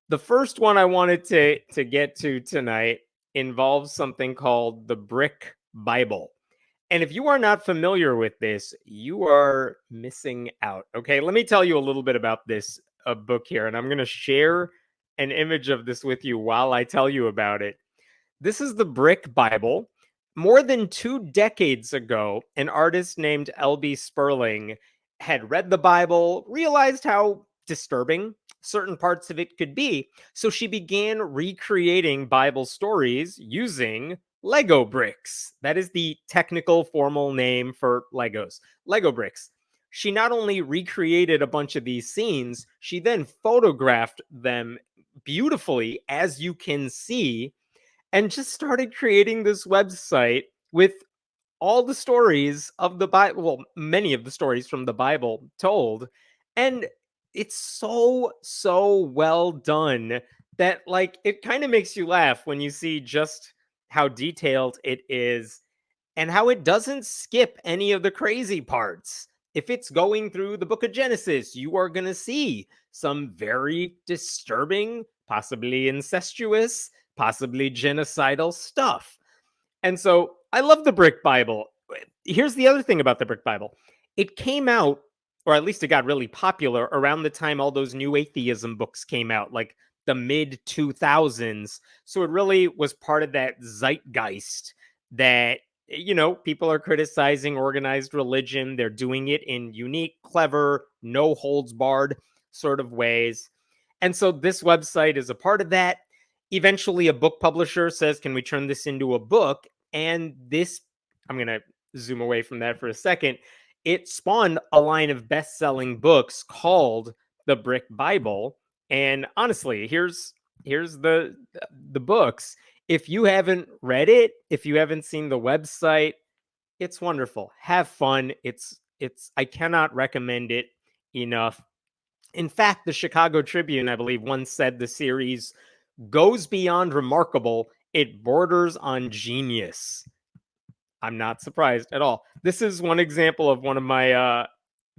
The first one I wanted to get to tonight involves something called the Brick Bible. And if you are not familiar with this, you are missing out. Okay, let me tell you a little bit about this book here, and I'm going to share an image of this with you while I tell you about it. This is the Brick Bible. More than 2 decades ago, an artist named Elbe Spurling had read the Bible, realized how disturbing certain parts of it could be, so she began recreating Bible stories using Lego bricks. That is the technical formal name for Legos. Lego bricks. She not only recreated a bunch of these scenes, she then photographed them beautifully, as you can see, and just started creating this website with all the stories of the Bible, well, many of the stories from the Bible told. And it's so well done that, like, it kind of makes you laugh when you see just how detailed it is and how it doesn't skip any of the crazy parts. If it's going through the book of Genesis, you are going to see some very disturbing, possibly incestuous, possibly genocidal stuff. And so I love the Brick Bible. Here's the other thing about the Brick Bible: it came out, or at least it got really popular around the time all those new atheism books came out, like the mid 2000s. So it really was part of that zeitgeist that, people are criticizing organized religion. They're doing it in unique, clever, no holds barred sort of ways. And so this website is a part of that. Eventually, a book publisher says, "Can we turn this into a book?" And this, I'm going to zoom away from that for a second. It spawned a line of best-selling books called the Brick Bible. And honestly, here's the books. If you haven't read it, if you haven't seen the website, it's wonderful. Have fun. It's I cannot recommend it enough. In fact, the Chicago Tribune, I believe, once said the series goes beyond remarkable. It borders on genius. I'm not surprised at all. This is one example of one of my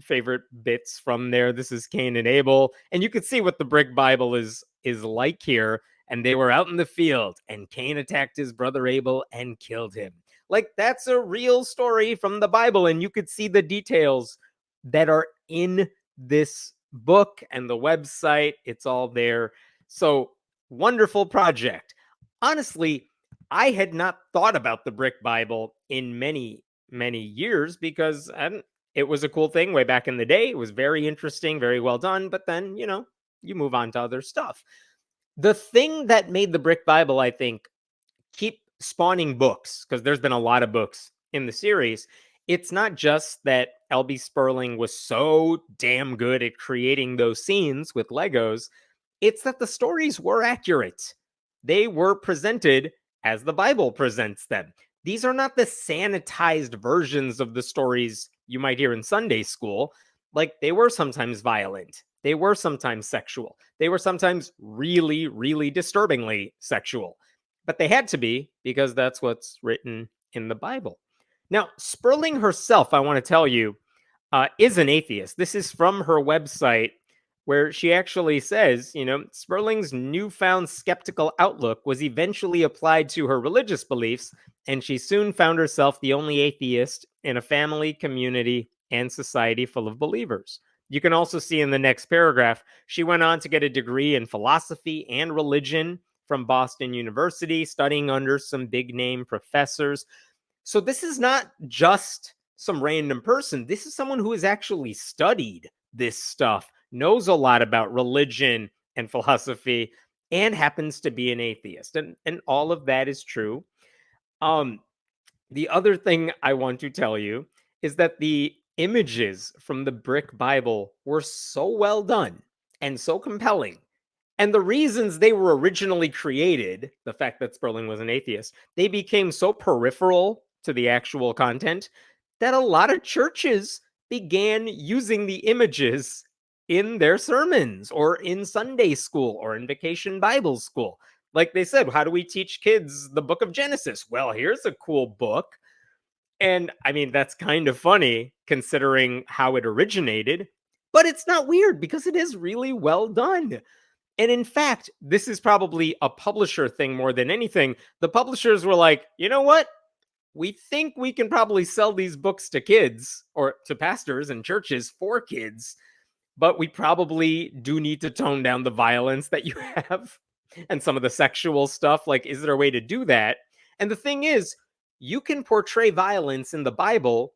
favorite bits from there. This is Cain and Abel, and you can see what the Brick Bible is like here. And they were out in the field, and Cain attacked his brother Abel and killed him. Like, that's a real story from the Bible, and you could see the details that are in this book and the website. It's all there. So, wonderful project. Honestly, I had not thought about the Brick Bible in many years because it was a cool thing way back in the day. It was very interesting, very well done. But then, you move on to other stuff. The thing that made the Brick Bible, I think, keep spawning books, because there's been a lot of books in the series, it's not just that Elbe Spurling was so damn good at creating those scenes with Legos, it's that the stories were accurate. They were presented as the Bible presents them. These are not the sanitized versions of the stories you might hear in Sunday school. Like, they were sometimes violent. They were sometimes sexual. They were sometimes really, really disturbingly sexual. But they had to be, because that's what's written in the Bible. Now, Spurling herself, I want to tell you, is an atheist. This is from her website, where she actually says, Spurling's newfound skeptical outlook was eventually applied to her religious beliefs, and she soon found herself the only atheist in a family, community, and society full of believers. You can also see in the next paragraph, she went on to get a degree in philosophy and religion from Boston University, studying under some big name professors. So this is not just some random person. This is someone who has actually studied this stuff, knows a lot about religion and philosophy, and happens to be an atheist. And all of that is true. The other thing I want to tell you is that the images from the Brick Bible were so well done and so compelling. And the reasons they were originally created, the fact that Sperling was an atheist, they became so peripheral to the actual content that a lot of churches began using the images in their sermons or in Sunday school or in vacation Bible school. Like they said, how do we teach kids the book of Genesis? Well, here's a cool book. And I mean, that's kind of funny considering how it originated, but it's not weird because it is really well done. And in fact, this is probably a publisher thing more than anything. The publishers were like, you know what? We think we can probably sell these books to kids or to pastors and churches for kids, but we probably do need to tone down the violence that you have and some of the sexual stuff. Like, is there a way to do that? And the thing is, you can portray violence in the Bible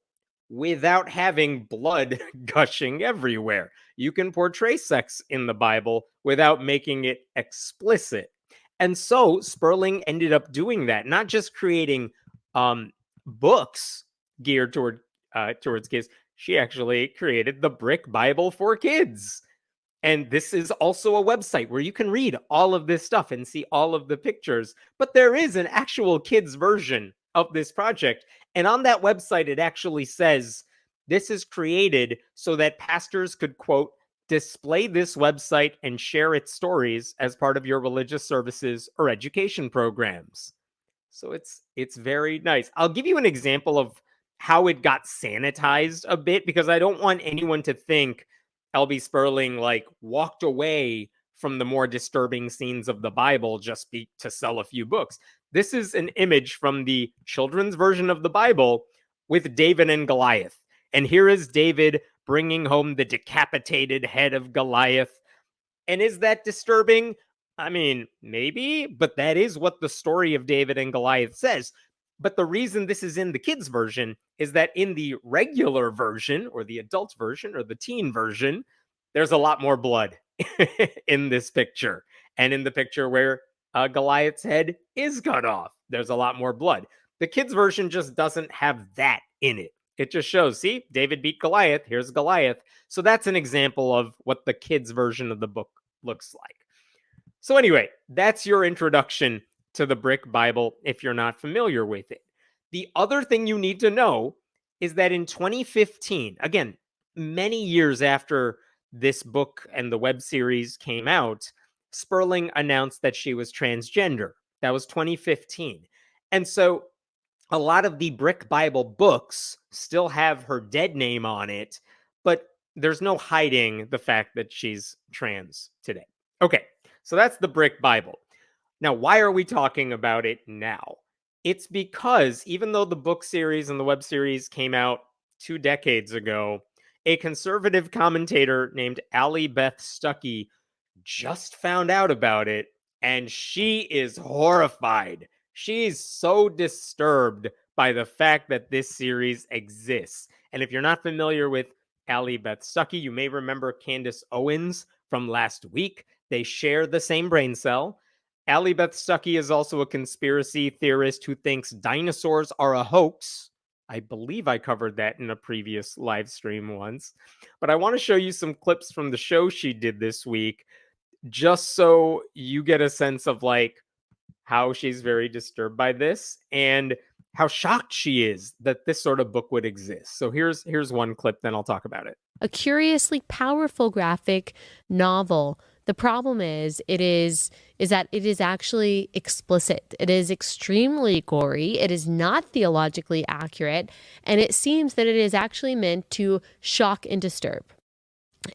without having blood gushing everywhere. You can portray sex in the Bible without making it explicit. And so Spurling ended up doing that, not just creating books geared towards kids. She actually created the Brick Bible for kids. And this is also a website where you can read all of this stuff and see all of the pictures. But there is an actual kids version of this project. And on that website, it actually says this is created so that pastors could, quote, display this website and share its stories as part of your religious services or education programs. So it's very nice. I'll give you an example of how it got sanitized a bit, because I don't want anyone to think Elbe Spurling like walked away from the more disturbing scenes of the Bible just to sell a few books. This is an image from the children's version of the Bible with David and Goliath. And here is David bringing home the decapitated head of Goliath. And is that disturbing? I mean, maybe, but that is what the story of David and Goliath says. But the reason this is in the kids' version is that in the regular version, or the adult version, or the teen version, there's a lot more blood in this picture. And in the picture where Goliath's head is cut off, there's a lot more blood. The kids' version just doesn't have that in it. It just shows, see, David beat Goliath. Here's Goliath. So that's an example of what the kids' version of the book looks like. So anyway, that's your introduction to the Brick Bible if you're not familiar with it. The other thing you need to know is that in 2015, again, many years after this book and the web series came out, Spurling announced that she was transgender. That was 2015. And so a lot of the Brick Bible books still have her dead name on it, but there's no hiding the fact that she's trans today. Okay, so that's the Brick Bible. Now, why are we talking about it now? It's because even though the book series and the web series came out 2 decades ago, a conservative commentator named Allie Beth Stuckey just found out about it, and she is horrified. She's so disturbed by the fact that this series exists. And if you're not familiar with Allie Beth Stuckey, you may remember Candace Owens from last week. They share the same brain cell. Allie Beth Stuckey is also a conspiracy theorist who thinks dinosaurs are a hoax. I believe I covered that in a previous live stream once. But I want to show you some clips from the show she did this week, just so you get a sense of like how she's very disturbed by this and how shocked she is that this sort of book would exist. So here's one clip, then I'll talk about it. A curiously powerful graphic novel. The problem is that it is actually explicit. It is extremely gory. It is not theologically accurate, and it seems that it is actually meant to shock and disturb.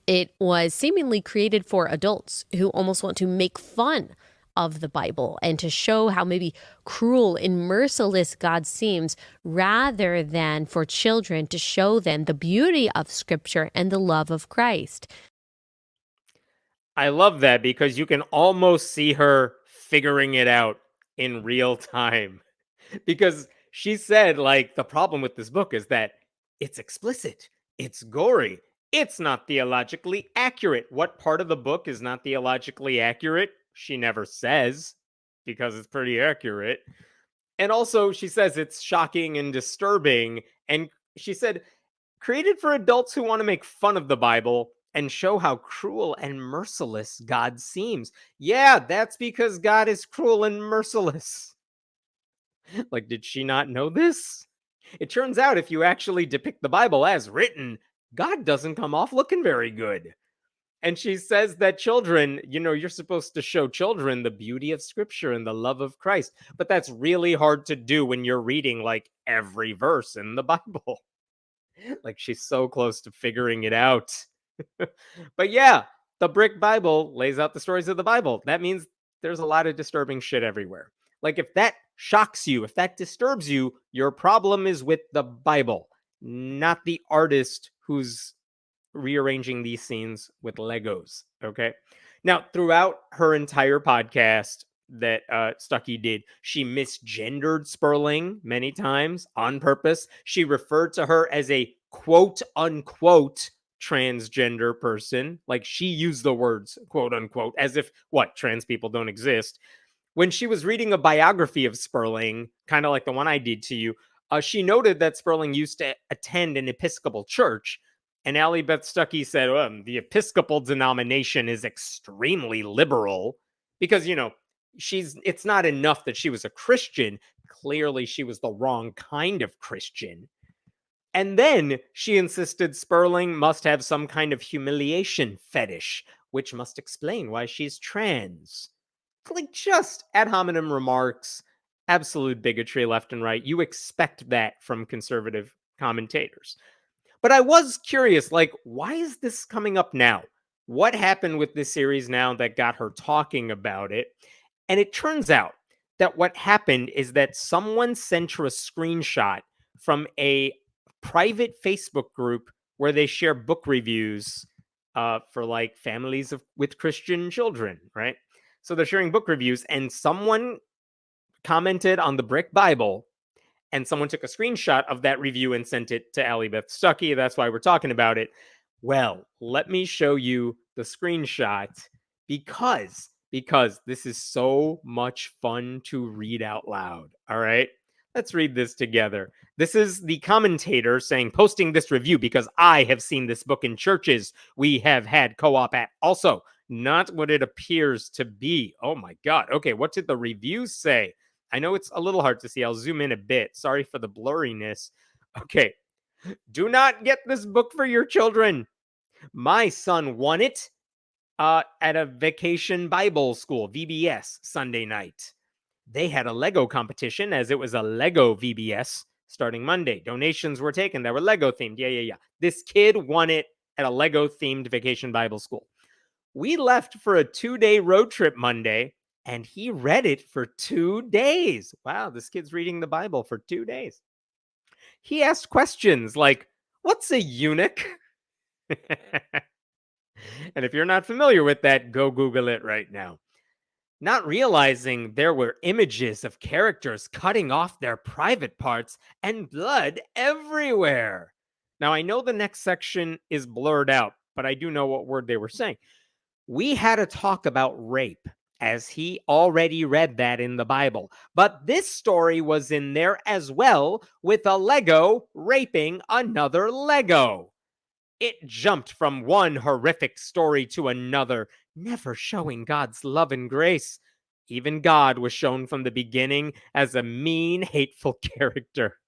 It was seemingly created for adults who almost want to make fun of the Bible and to show how maybe cruel and merciless God seems, rather than for children to show them the beauty of Scripture and the love of Christ. I love that because you can almost see her figuring it out in real time. Because she said, like, the problem with this book is that it's explicit, it's gory, it's not theologically accurate. What part of the book is not theologically accurate? She never says, because it's pretty accurate. And also, she says it's shocking and disturbing. And she said, created for adults who want to make fun of the Bible and show how cruel and merciless God seems. Yeah, that's because God is cruel and merciless. Like, did she not know this? It turns out if you actually depict the Bible as written, God doesn't come off looking very good. And she says that children, you're supposed to show children the beauty of Scripture and the love of Christ. But that's really hard to do when you're reading like every verse in the Bible. Like, she's so close to figuring it out. But yeah, The Brick Bible lays out the stories of the Bible. That means there's a lot of disturbing shit everywhere. Like, if that shocks you, if that disturbs you, your problem is with the Bible, not the artist who's rearranging these scenes with Legos. Okay. Now, throughout her entire podcast that Stuckey did, she misgendered Spurling many times on purpose. She referred to her as a quote unquote transgender person. Like, she used the words quote unquote as if what, trans people don't exist. When she was reading a biography of Spurling, kind of like the one I did to you, she noted that Spurling used to attend an Episcopal church. And Allie Beth Stuckey said, the Episcopal denomination is extremely liberal because, it's not enough that she was a Christian. Clearly, she was the wrong kind of Christian. And then she insisted Spurling must have some kind of humiliation fetish, which must explain why she's trans. Like, just ad hominem remarks, absolute bigotry left and right. You expect that from conservative commentators. But I was curious, like, why is this coming up now? What happened with this series now that got her talking about it? And it turns out that what happened is that someone sent her a screenshot from a private Facebook group where they share book reviews for like families with Christian children, right? So they're sharing book reviews, and someone commented on the Brick Bible, and someone took a screenshot of that review and sent it to Allie Beth Stuckey. That's why we're talking about it. Well, let me show you the screenshot because this is so much fun to read out loud. All right, let's read this together. This is the commentator saying, posting this review because I have seen this book in churches we have had co-op at. Also, not what it appears to be. Oh my God. Okay, what did the review say? I know it's a little hard to see. I'll zoom in a bit. Sorry for the blurriness. Okay. Do not get this book for your children. My son won it at a vacation Bible school, VBS, Sunday night. They had a Lego competition as it was a Lego VBS starting Monday. Donations were taken that were Lego themed. Yeah. This kid won it at a Lego themed vacation Bible school. We left for a 2-day road trip Monday, and he read it for 2 days. Wow, this kid's reading the Bible for 2 days. He asked questions like, what's a eunuch? And if you're not familiar with that, go Google it right now. Not realizing there were images of characters cutting off their private parts and blood everywhere. Now, I know the next section is blurred out, but I do know what word they were saying. We had a talk about rape, as he already read that in the Bible. But this story was in there as well, with a Lego raping another Lego. It jumped from one horrific story to another, never showing God's love and grace. Even God was shown from the beginning as a mean, hateful character.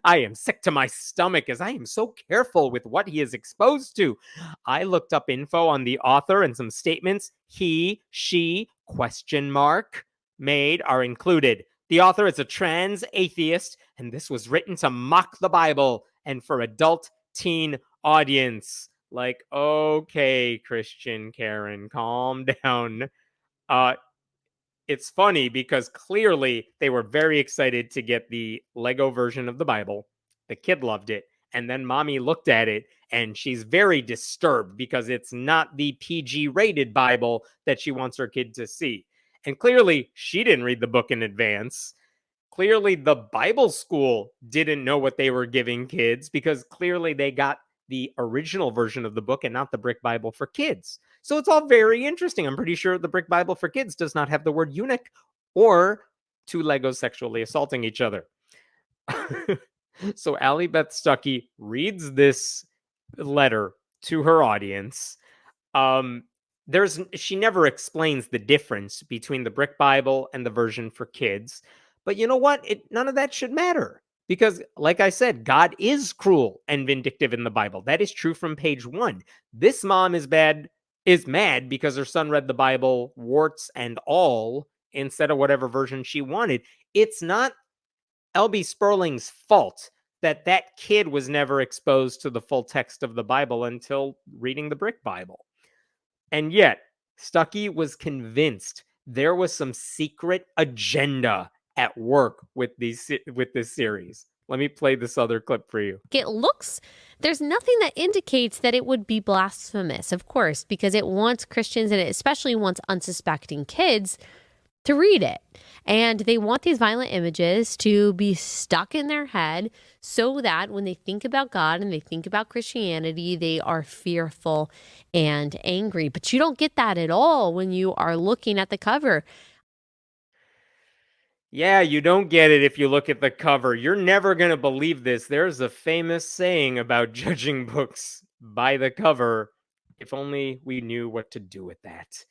I am sick to my stomach as I am so careful with what he is exposed to. I looked up info on the author and some statements he, she, question mark, made are included. The author is a trans atheist, and this was written to mock the Bible and for adult teen audience. Like, okay, Christian Karen, calm down. It's funny because clearly they were very excited to get the Lego version of the Bible. The kid loved it. And then mommy looked at it and she's very disturbed because it's not the PG rated Bible that she wants her kid to see. And clearly she didn't read the book in advance. Clearly the Bible school didn't know what they were giving kids because clearly they got the original version of the book and not the Brick Bible for Kids. So it's all very interesting. I'm pretty sure the Brick Bible for Kids does not have the word eunuch or two Legos sexually assaulting each other. So Allie Beth Stuckey reads this letter to her audience. She never explains the difference between the Brick Bible and the version for kids. But you know what? None of that should matter. Because, like I said, God is cruel and vindictive in the Bible. That is true from page 1. This mom is mad because her son read the Bible, warts and all, instead of whatever version she wanted. It's not Elbe Spurling's fault that kid was never exposed to the full text of the Bible until reading the Brick Bible. And yet, Stuckey was convinced there was some secret agenda at work with this series. Let me play this other clip for you. There's nothing that indicates that it would be blasphemous, of course, because it wants Christians and it especially wants unsuspecting kids to read it. And they want these violent images to be stuck in their head so that when they think about God and they think about Christianity, they are fearful and angry. But you don't get that at all when you are looking at the cover. Yeah, you don't get it if you look at the cover. You're never going to believe this. There's a famous saying about judging books by the cover. If only we knew what to do with that.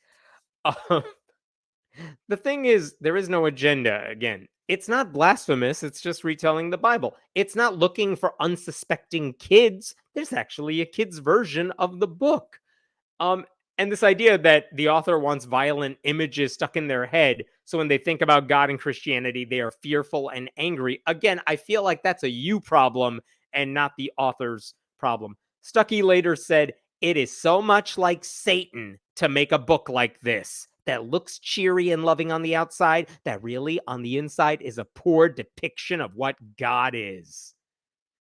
The thing is, there is no agenda. Again, it's not blasphemous. It's just retelling the Bible. It's not looking for unsuspecting kids. There's actually a kid's version of the book. Um, and this idea that the author wants violent images stuck in their head, so when they think about God and Christianity, they are fearful and angry. Again, I feel like that's a you problem and not the author's problem. Stuckey later said, "It is so much like Satan to make a book like this that looks cheery and loving on the outside, that really on the inside is a poor depiction of what God is."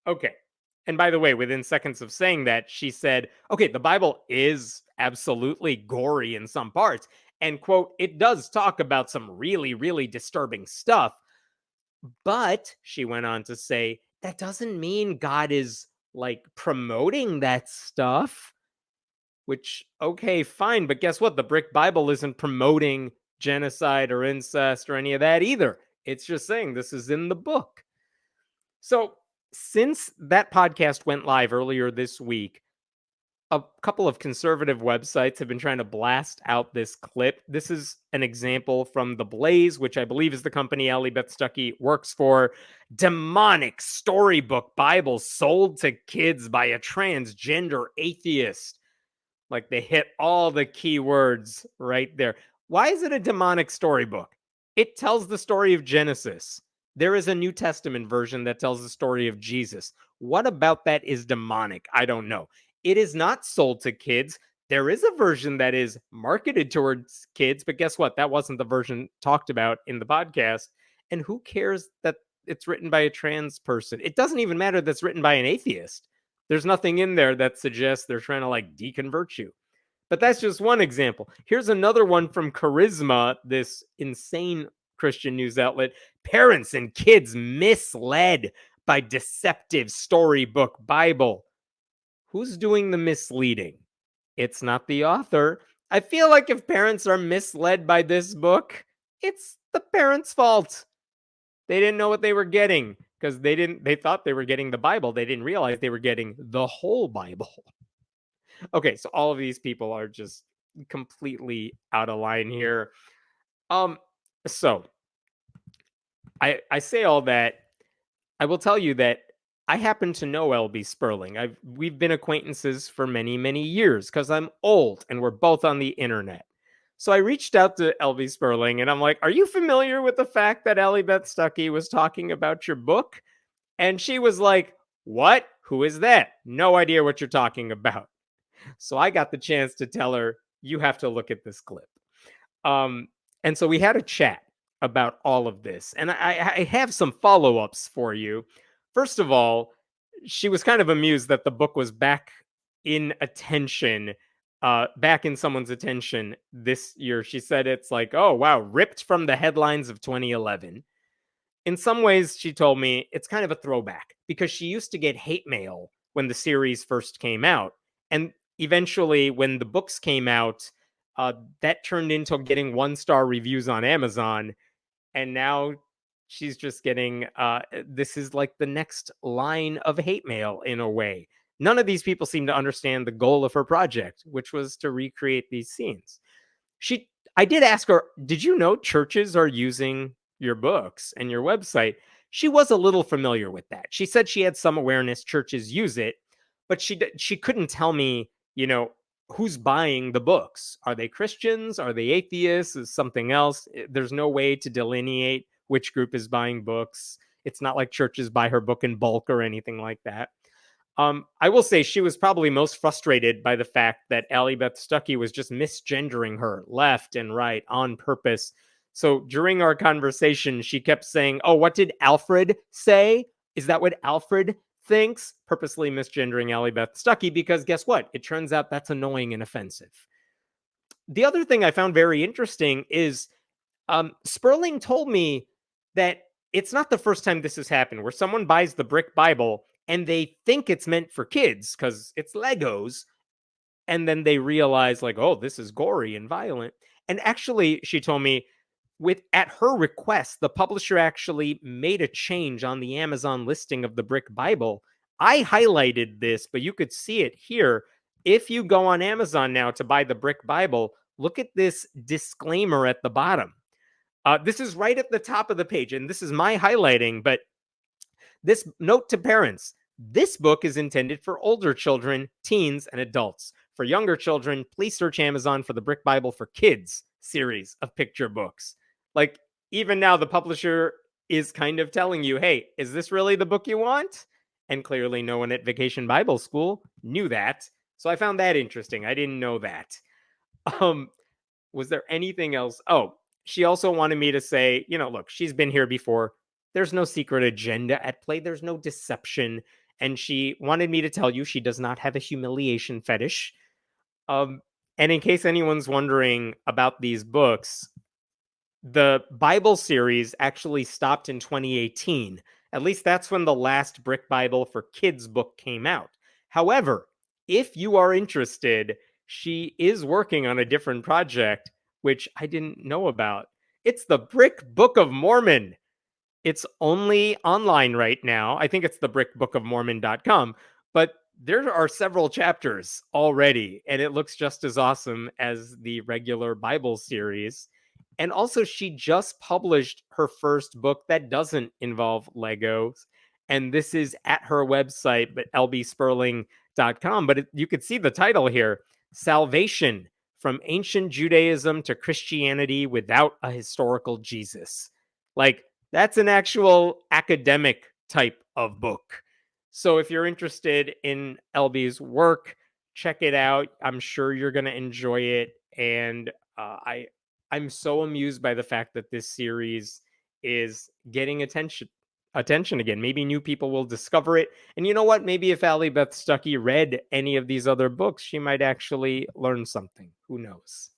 Okay. And by the way, within seconds of saying that, she said, okay, the Bible is absolutely gory in some parts. And, quote, it does talk about some really, really disturbing stuff. But, she went on to say, that doesn't mean God is like promoting that stuff. Which, okay, fine. But guess what? The Brick Bible isn't promoting genocide or incest or any of that either. It's just saying this is in the book. So, since that podcast went live earlier this week, a couple of conservative websites have been trying to blast out this clip. This is an example from The Blaze, which I believe is the company Allie Beth Stuckey works for. Demonic storybook Bible sold to kids by a transgender atheist. Like, they hit all the keywords right there. Why is it a demonic storybook? It tells the story of Genesis. There is a New Testament version that tells the story of Jesus. What about that is demonic? I don't know. It is not sold to kids. There is a version that is marketed towards kids, but guess what? That wasn't the version talked about in the podcast. And who cares that it's written by a trans person? It doesn't even matter that's written by an atheist. There's nothing in there that suggests they're trying to like deconvert you. But that's just one example. Here's another one from Charisma, this insane Christian news outlet. Parents and kids misled by deceptive storybook Bible. Who's doing the misleading? It's not the author. I feel like if parents are misled by this book, it's the parents' fault. They didn't know what they were getting because they thought they were getting the Bible. They didn't realize they were getting the whole Bible. Okay, so all of these people are just completely out of line here. So I say all that. I will tell you that I happen to know Elbe Spurling. We've been acquaintances for many, many years because I'm old and we're both on the internet. So I reached out to Elbe Spurling and I'm like, are you familiar with the fact that Allie Beth Stuckey was talking about your book? And she was like, what? Who is that? No idea what you're talking about. So I got the chance to tell her, you have to look at this clip. And so we had a chat about all of this. And I have some follow-ups for you. First of all, she was kind of amused that the book was back in attention, back in someone's attention this year. She said it's like, oh, wow, ripped from the headlines of 2011. In some ways, she told me it's kind of a throwback because she used to get hate mail when the series first came out. And eventually, when the books came out, that turned into getting 1-star reviews on Amazon. And now she's just getting, this is like the next line of hate mail in a way. None of these people seem to understand the goal of her project, which was to recreate these scenes. I did ask her, did you know churches are using your books and your website? She was a little familiar with that. She said she had some awareness churches use it, but she couldn't tell me, who's buying the books. Are they Christians? Are they atheists? Is something else? There's no way to delineate which group is buying books. It's not like churches buy her book in bulk or anything like that. I will say she was probably most frustrated by the fact that Allie Beth Stuckey was just misgendering her left and right on purpose. So during our conversation, she kept saying, "Oh, what did Alfred say? Is that what Alfred thinks?" Purposely misgendering Allie Beth Stuckey because guess what? It turns out that's annoying and offensive. The other thing I found very interesting is Spurling told me that it's not the first time this has happened where someone buys the brick Bible and they think it's meant for kids because it's Legos. And then they realize, like, oh, this is gory and violent. And actually, she told me, with at her request, the publisher actually made a change on the Amazon listing of the brick Bible. I highlighted this, but you could see it here. If you go on Amazon now to buy the brick Bible, look at this disclaimer at the bottom. This is right at the top of the page, and this is my highlighting, but this note to parents: this book is intended for older children, teens, and adults. For younger children, please search Amazon for the Brick Bible for Kids series of picture books. Like, even now, the publisher is kind of telling you, hey, is this really the book you want? And clearly, no one at Vacation Bible School knew that. So I found that interesting. I didn't know that. Um, was there anything else? Oh, she also wanted me to say, look, she's been here before. There's no secret agenda at play. There's no deception. And she wanted me to tell you she does not have a humiliation fetish. And in case anyone's wondering about these books, the Bible series actually stopped in 2018. At least that's when the last Brick Bible for Kids book came out. However, if you are interested, she is working on a different project, which I didn't know about. It's the Brick Book of Mormon. It's only online right now. I think it's the brickbookofmormon.com, but there are several chapters already, and it looks just as awesome as the regular Bible series. And also, she just published her first book that doesn't involve Legos. And this is at her website, but elbespurling.com. But you could see the title here: Salvation from Ancient Judaism to Christianity Without a Historical Jesus. Like, that's an actual academic type of book. So if you're interested in Elbe's work, check it out. I'm sure you're going to enjoy it. And I'm so amused by the fact that this series is getting attention again. Maybe new people will discover it. And you know what? Maybe if Allie Beth Stuckey read any of these other books, she might actually learn something. Who knows?